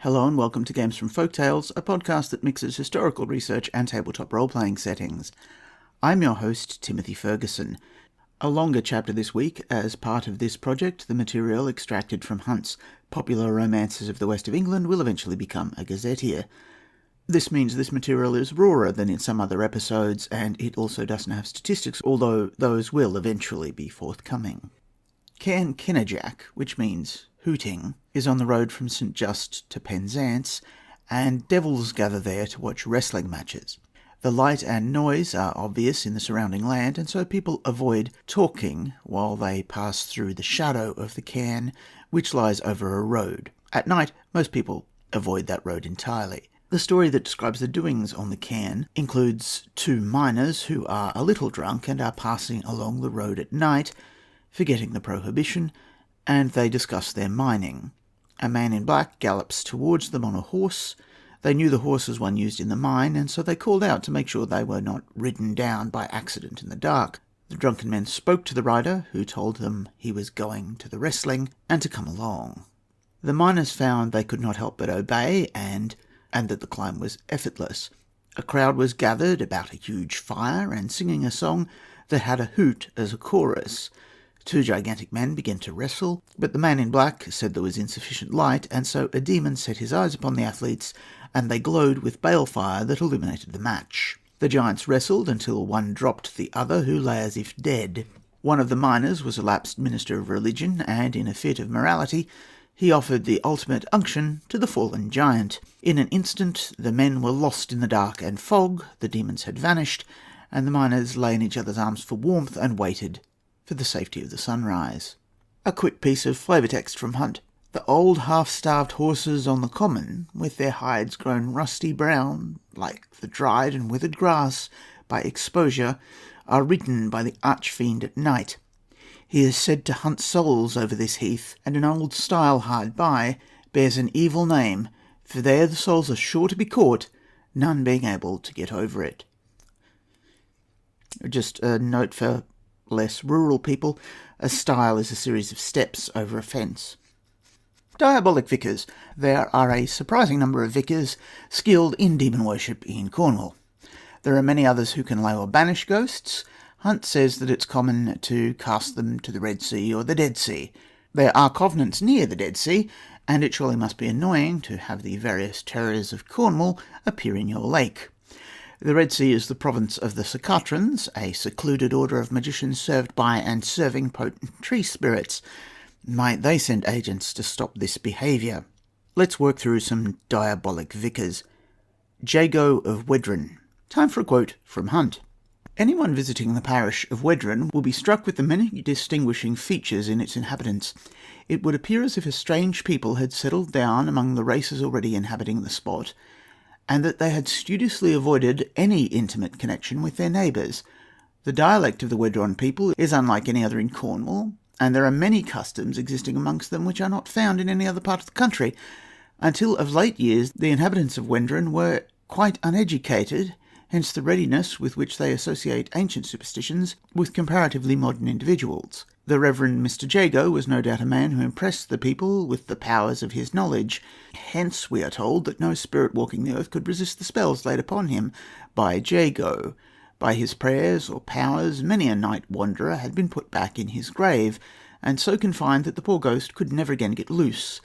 Hello and welcome to Games from Folktales, a podcast that mixes historical research and tabletop role-playing settings. I'm your host, Timothy Ferguson. A longer chapter this week. As part of this project, the material extracted from Hunt's Popular Romances of the West of England will eventually become a gazetteer. This means this material is rawer than in some other episodes, and it also doesn't have statistics, although those will eventually be forthcoming. Cairn Kinnajack, which means hooting, is on the road from St Just to Penzance, and devils gather there to watch wrestling matches. The light and noise are obvious in the surrounding land, and so people avoid talking while they pass through the shadow of the cairn, which lies over a road. At night, most people avoid that road entirely. The story that describes the doings on the cairn includes two miners who are a little drunk and are passing along the road at night, forgetting the prohibition, and they discuss their mining. A man in black gallops towards them on a horse. They knew the horse was one used in the mine, and so they called out to make sure they were not ridden down by accident in the dark. The drunken men spoke to the rider, who told them he was going to the wrestling and to come along. The miners found they could not help but obey, and that the climb was effortless. A crowd was gathered about a huge fire and singing a song that had a hoot as a chorus. Two gigantic men began to wrestle, but the man in black said there was insufficient light, and so a demon set his eyes upon the athletes, and they glowed with balefire that illuminated the match. The giants wrestled until one dropped the other, who lay as if dead. One of the miners was a lapsed minister of religion, and in a fit of morality, he offered the ultimate unction to the fallen giant. In an instant, the men were lost in the dark and fog, the demons had vanished, and the miners lay in each other's arms for warmth and waited for the safety of the sunrise. A quick piece of flavour text from Hunt. The old half-starved horses on the common, with their hides grown rusty brown, like the dried and withered grass by exposure, are ridden by the arch-fiend at night. He is said to hunt souls over this heath, and an old stile hard by bears an evil name, for there the souls are sure to be caught, none being able to get over it. Just a note for less rural people, a stile is a series of steps over a fence. Diabolic vicars. There are a surprising number of vicars skilled in demon worship in Cornwall. There are many others who can lay or banish ghosts. Hunt says that it's common to cast them to the Red Sea or the Dead Sea. There are covenants near the Dead Sea, and it surely must be annoying to have the various terrors of Cornwall appear in your lake. The Red Sea is the province of the Socatrans, a secluded order of magicians served by and serving potent tree spirits. Might they send agents to stop this behaviour? Let's work through some diabolic vicars. Jago of Wedren. Time for a quote from Hunt. Anyone visiting the parish of Wedren will be struck with the many distinguishing features in its inhabitants. It would appear as if a strange people had settled down among the races already inhabiting the spot, and that they had studiously avoided any intimate connection with their neighbours. The dialect of the Wedron people is unlike any other in Cornwall, and there are many customs existing amongst them which are not found in any other part of the country. Until of late years, the inhabitants of Wedron were quite uneducated, hence the readiness with which they associate ancient superstitions with comparatively modern individuals. The Reverend Mr. Jago was no doubt a man who impressed the people with the powers of his knowledge. Hence, we are told that no spirit walking the earth could resist the spells laid upon him by Jago. By his prayers or powers, many a night wanderer had been put back in his grave, and so confined that the poor ghost could never again get loose.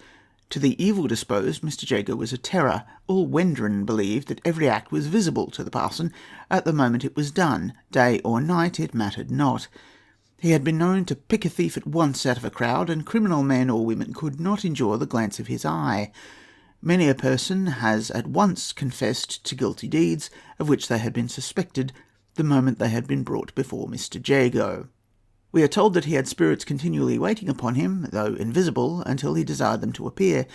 To the evil-disposed, Mr. Jago was a terror. All Wendron believed that every act was visible to the parson at the moment it was done. Day or night, it mattered not. He had been known to pick a thief at once out of a crowd, and criminal men or women could not endure the glance of his eye. Many a person has at once confessed to guilty deeds of which they had been suspected the moment they had been brought before Mr. Jago. We are told that he had spirits continually waiting upon him, though invisible, until he desired them to appear.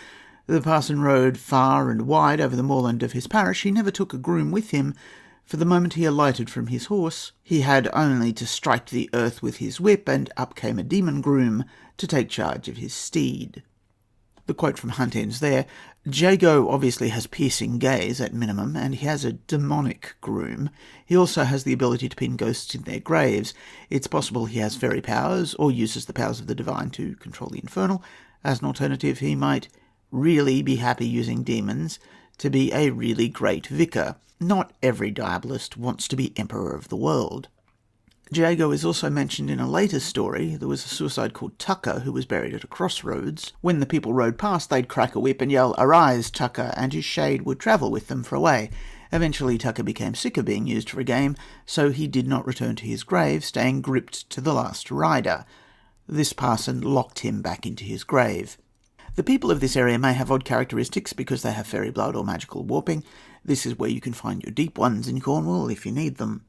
The parson rode far and wide over the moorland of his parish. He never took a groom with him, for the moment he alighted from his horse, he had only to strike the earth with his whip, and up came a demon groom to take charge of his steed. The quote from Hunt ends there. Jago obviously has piercing gaze at minimum, and he has a demonic groom. He also has the ability to pin ghosts in their graves. It's possible he has fairy powers, or uses the powers of the divine to control the infernal. As an alternative, he might really be happy using demons to be a really great vicar. Not every diabolist wants to be emperor of the world. Jago is also mentioned in a later story. There was a suicide called Tucker who was buried at a crossroads. When the people rode past, they'd crack a whip and yell, "Arise, Tucker," and his shade would travel with them for a way. Eventually, Tucker became sick of being used for a game, so he did not return to his grave, staying gripped to the last rider. This parson locked him back into his grave. The people of this area may have odd characteristics because they have fairy blood or magical warping. This is where you can find your deep ones in Cornwall if you need them.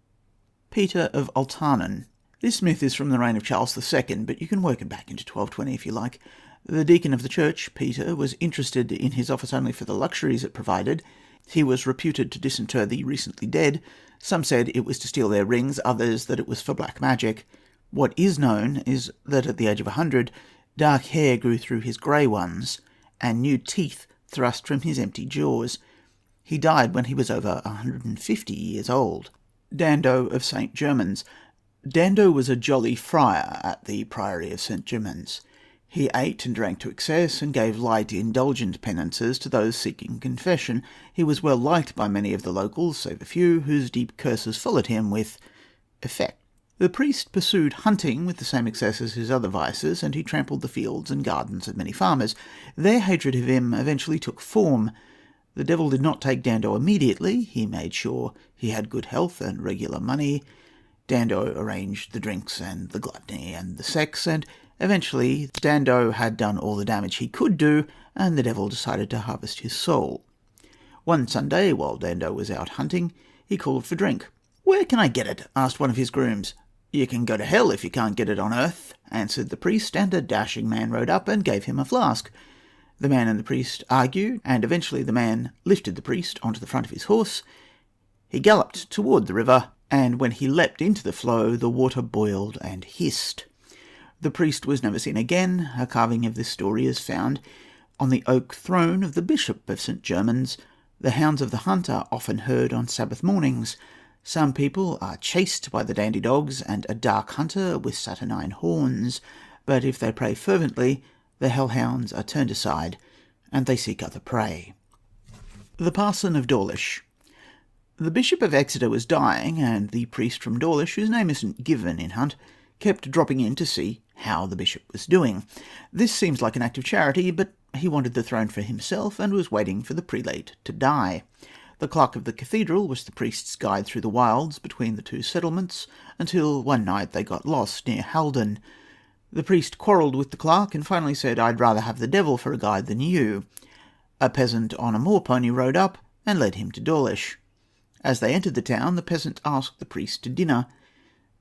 Peter of Altarnan. This myth is from the reign of Charles II, but you can work it back into 1220 if you like. The deacon of the church, Peter, was interested in his office only for the luxuries it provided. He was reputed to disinter the recently dead. Some said it was to steal their rings, others that it was for black magic. What is known is that at the age of 100, dark hair grew through his grey ones, and new teeth thrust from his empty jaws. He died when he was over 150 years old. Dando of St. Germans. Dando was a jolly friar at the Priory of St. Germans. He ate and drank to excess, and gave light, indulgent penances to those seeking confession. He was well liked by many of the locals, save a few, whose deep curses followed him with effect. The priest pursued hunting with the same excess as his other vices, and he trampled the fields and gardens of many farmers. Their hatred of him eventually took form. The devil did not take Dando immediately. He made sure he had good health and regular money. Dando arranged the drinks and the gluttony and the sex, and eventually Dando had done all the damage he could do, and the devil decided to harvest his soul. One Sunday, while Dando was out hunting, he called for drink. "Where can I get it?" asked one of his grooms. "You can go to hell if you can't get it on earth," answered the priest, and a dashing man rode up and gave him a flask. The man and the priest argued, and eventually the man lifted the priest onto the front of his horse. He galloped toward the river, and when he leapt into the flow, the water boiled and hissed. The priest was never seen again. A carving of this story is found on the oak throne of the Bishop of St. Germans. The hounds of the hunt are often heard on Sabbath mornings. Some people are chased by the dandy dogs and a dark hunter with saturnine horns, but if they pray fervently, the hellhounds are turned aside and they seek other prey. The Parson of Dawlish. The Bishop of Exeter was dying, and the priest from Dawlish, whose name isn't given in Hunt, kept dropping in to see how the bishop was doing. This seems like an act of charity, but he wanted the throne for himself and was waiting for the prelate to die. The clerk of the cathedral was the priest's guide through the wilds between the two settlements, until one night they got lost near Haldon. The priest quarrelled with the clerk and finally said, "I'd rather have the devil for a guide than you." A peasant on a moor-pony rode up and led him to Dawlish. As they entered the town, the peasant asked the priest to dinner.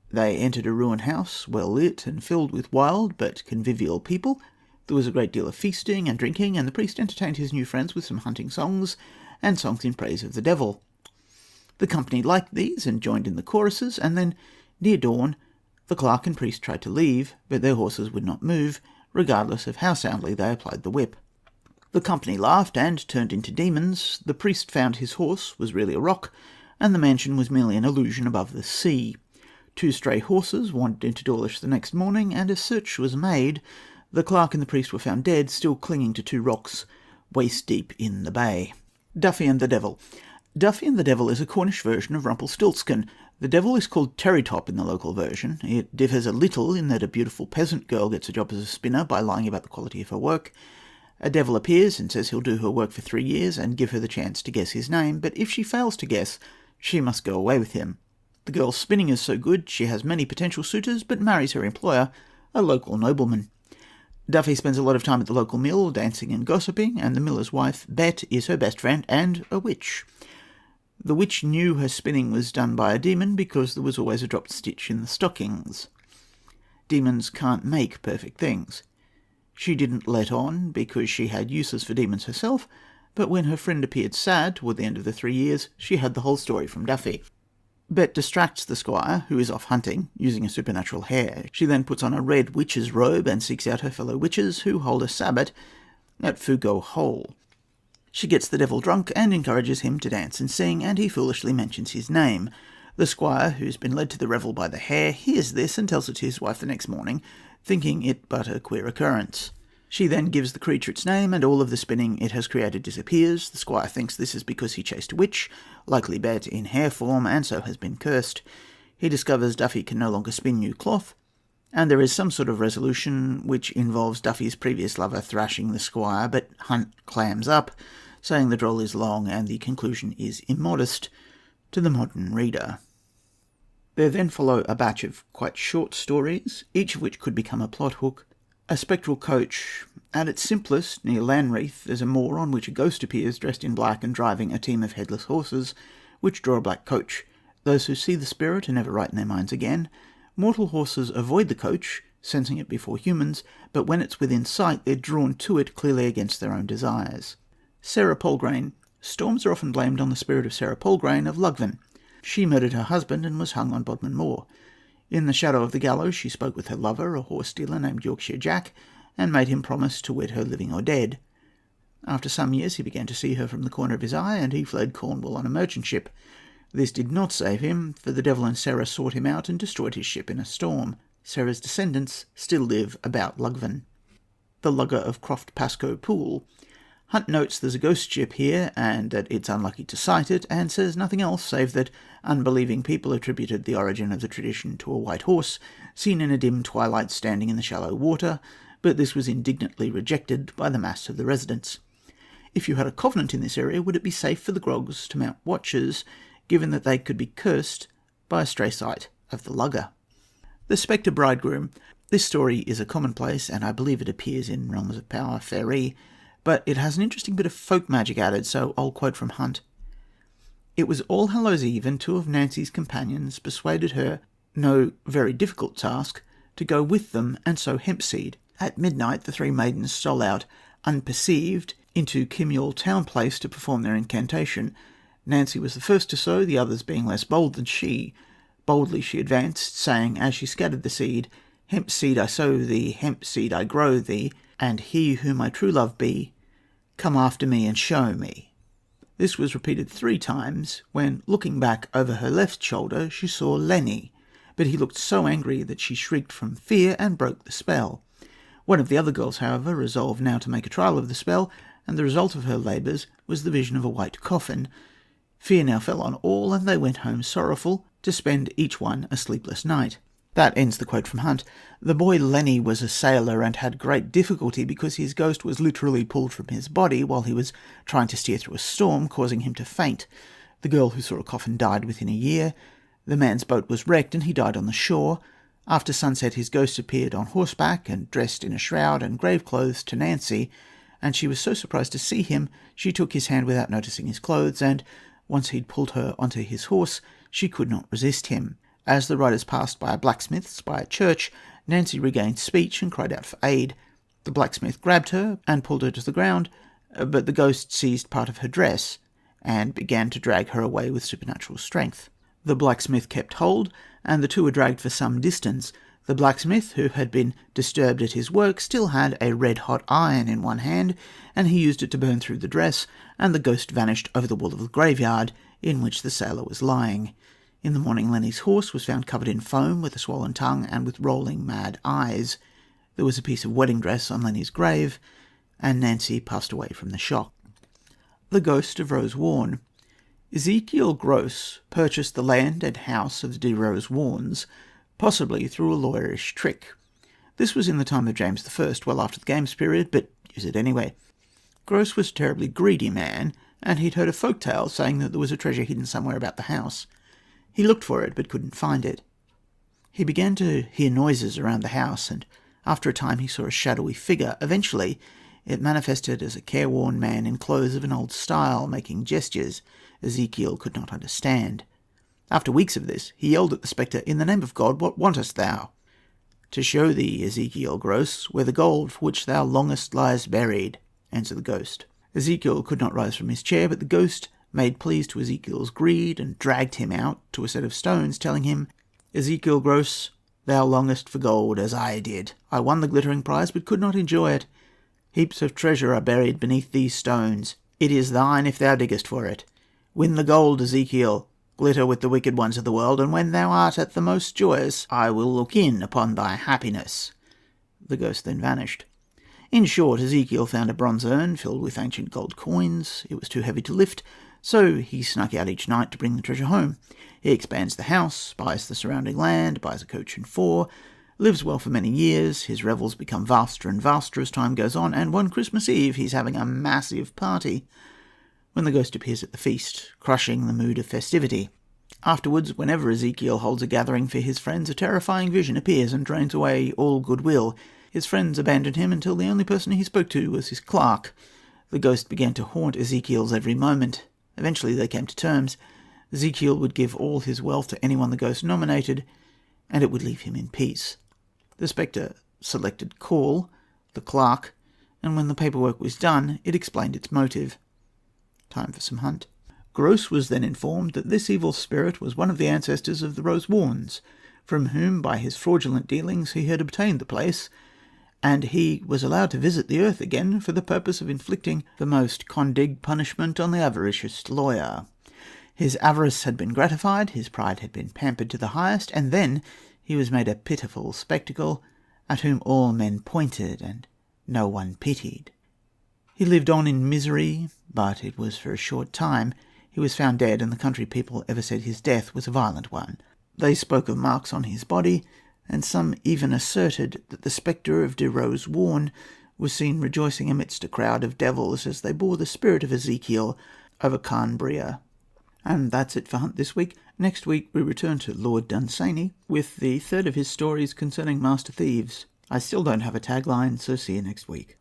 They entered a ruined house, well lit and filled with wild but convivial people. There was a great deal of feasting and drinking, and the priest entertained his new friends with some hunting songs and songs in praise of the devil. The company liked these and joined in the choruses, and then, near dawn, the clerk and priest tried to leave, but their horses would not move, regardless of how soundly they applied the whip. The company laughed and turned into demons. The priest found his horse was really a rock, and the mansion was merely an illusion above the sea. 2 stray horses wandered into Dawlish the next morning, and a search was made. The clerk and the priest were found dead, still clinging to 2 rocks, waist-deep in the bay. Duffy and the Devil. Duffy and the Devil is a Cornish version of Rumpelstiltskin. The devil is called Terrytop in the local version. It differs a little in that a beautiful peasant girl gets a job as a spinner by lying about the quality of her work. A devil appears and says he'll do her work for 3 years and give her the chance to guess his name, but if she fails to guess, she must go away with him. The girl's spinning is so good she has many potential suitors, but marries her employer, a local nobleman. Duffy spends a lot of time at the local mill, dancing and gossiping, and the miller's wife, Bet, is her best friend and a witch. The witch knew her spinning was done by a demon because there was always a dropped stitch in the stockings. Demons can't make perfect things. She didn't let on because she had uses for demons herself, but when her friend appeared sad toward the end of the 3 years, she had the whole story from Duffy. Bet distracts the squire, who is off hunting, using a supernatural hair. She then puts on a red witch's robe and seeks out her fellow witches, who hold a sabbat at Fugo Hole. She gets the devil drunk and encourages him to dance and sing, and he foolishly mentions his name. The squire, who's been led to the revel by the hair, hears this and tells it to his wife the next morning, thinking it but a queer occurrence. She then gives the creature its name, and all of the spinning it has created disappears. The squire thinks this is because he chased a witch, likely Bet in hare form, and so has been cursed. He discovers Duffy can no longer spin new cloth, and there is some sort of resolution which involves Duffy's previous lover thrashing the squire, but Hunt clams up, saying the droll is long and the conclusion is immodest to the modern reader. There then follow a batch of quite short stories, each of which could become a plot hook. A spectral coach. At its simplest, near Lanreath, there's a moor on which a ghost appears dressed in black and driving a team of headless horses, which draw a black coach. Those who see the spirit are never right in their minds again. Mortal horses avoid the coach, sensing it before humans, but when it's within sight, they're drawn to it clearly against their own desires. Sarah Polgrain. Storms are often blamed on the spirit of Sarah Polgrain of Lugvan. She murdered her husband and was hung on Bodmin Moor. In the shadow of the gallows, she spoke with her lover, a horse dealer named Yorkshire Jack, and made him promise to wed her living or dead. After some years, he began to see her from the corner of his eye, and he fled Cornwall on a merchant ship. This did not save him, for the devil and Sarah sought him out and destroyed his ship in a storm. Sarah's descendants still live about Lugvan. The Lugger of Croft Pascoe Pool. Hunt notes there's a ghost ship here, and that it's unlucky to sight it, and says nothing else save that unbelieving people attributed the origin of the tradition to a white horse, seen in a dim twilight standing in the shallow water, but this was indignantly rejected by the mass of the residents. If you had a covenant in this area, would it be safe for the grogs to mount watchers, given that they could be cursed by a stray sight of the lugger? The Spectre Bridegroom. This story is a commonplace, and I believe it appears in Realms of Power, Faerie, but it has an interesting bit of folk magic added, so I'll quote from Hunt. It was All Hallows Eve, and two of Nancy's companions persuaded her, no very difficult task, to go with them and sow hempseed. At midnight, the three maidens stole out, unperceived, into Kimule town place to perform their incantation. Nancy was the first to sow, the others being less bold than she. Boldly she advanced, saying, as she scattered the seed, "Hemp seed I sow thee, hemp seed I grow thee, and he who my true love be, come after me and show me." This was repeated 3 times, when, looking back over her left shoulder, she saw Lenny, but he looked so angry that she shrieked from fear and broke the spell. One of the other girls, however, resolved now to make a trial of the spell, and the result of her labours was the vision of a white coffin. Fear now fell on all, and they went home sorrowful, to spend each one a sleepless night. That ends the quote from Hunt. The boy Lenny was a sailor and had great difficulty because his ghost was literally pulled from his body while he was trying to steer through a storm, causing him to faint. The girl who saw a coffin died within a year. The man's boat was wrecked and he died on the shore. After sunset, his ghost appeared on horseback and dressed in a shroud and grave clothes to Nancy, and she was so surprised to see him, she took his hand without noticing his clothes, and once he'd pulled her onto his horse, she could not resist him. As the riders passed by a blacksmith's by a church, Nancy regained speech and cried out for aid. The blacksmith grabbed her and pulled her to the ground, but the ghost seized part of her dress and began to drag her away with supernatural strength. The blacksmith kept hold, and the two were dragged for some distance. The blacksmith, who had been disturbed at his work, still had a red-hot iron in one hand, and he used it to burn through the dress, and the ghost vanished over the wall of the graveyard in which the sailor was lying. In the morning, Lenny's horse was found covered in foam, with a swollen tongue and with rolling mad eyes. There was a piece of wedding dress on Lenny's grave, and Nancy passed away from the shock. The Ghost of Rose Warne. Ezekiel Gross purchased the land and house of de Rose Warnes, possibly through a lawyerish trick. This was in the time of James I, well after the Games period, but use it anyway. Gross was a terribly greedy man, and he'd heard a folk tale saying that there was a treasure hidden somewhere about the house. He looked for it, but couldn't find it. He began to hear noises around the house, and after a time he saw a shadowy figure. Eventually, it manifested as a careworn man in clothes of an old style, making gestures Ezekiel could not understand. After weeks of this, he yelled at the spectre, "In the name of God, what wantest thou?" "To show thee, Ezekiel Gross, where the gold for which thou longest lies buried," answered the ghost. Ezekiel could not rise from his chair, but the ghost made pleas to Ezekiel's greed and dragged him out to a set of stones, telling him, "Ezekiel Gross, thou longest for gold, as I did. I won the glittering prize, but could not enjoy it. Heaps of treasure are buried beneath these stones. It is thine if thou diggest for it. Win the gold, Ezekiel. Glitter with the wicked ones of the world, and when thou art at the most joyous, I will look in upon thy happiness." The ghost then vanished. In short, Ezekiel found a bronze urn filled with ancient gold coins. It was too heavy to lift, so he snuck out each night to bring the treasure home. He expands the house, buys the surrounding land, buys a coach and four, lives well for many years. His revels become vaster and vaster as time goes on, and one Christmas Eve he's having a massive party when the ghost appears at the feast, crushing the mood of festivity. Afterwards, whenever Ezekiel holds a gathering for his friends, a terrifying vision appears and drains away all goodwill. His friends abandoned him until the only person he spoke to was his clerk. The ghost began to haunt Ezekiel's every moment. Eventually they came to terms. Ezekiel would give all his wealth to anyone the ghost nominated, and it would leave him in peace. The spectre selected Call, the clerk, and when the paperwork was done, it explained its motive. Time for some hunt. Gross was then informed that this evil spirit was one of the ancestors of the Rose Warns, from whom, by his fraudulent dealings, he had obtained the place, and he was allowed to visit the earth again for the purpose of inflicting the most condig punishment on the avaricious lawyer. His avarice had been gratified, his pride had been pampered to the highest, and then he was made a pitiful spectacle, at whom all men pointed and no one pitied. He lived on in misery, but it was for a short time. He was found dead, and the country people ever said his death was a violent one. They spoke of marks on his body, and some even asserted that the spectre of De Rose Warne was seen rejoicing amidst a crowd of devils as they bore the spirit of Ezekiel over Carnbria. And that's it for Hunt this week. Next week we return to Lord Dunsany with the third of his stories concerning master thieves. I still don't have a tagline, so see you next week.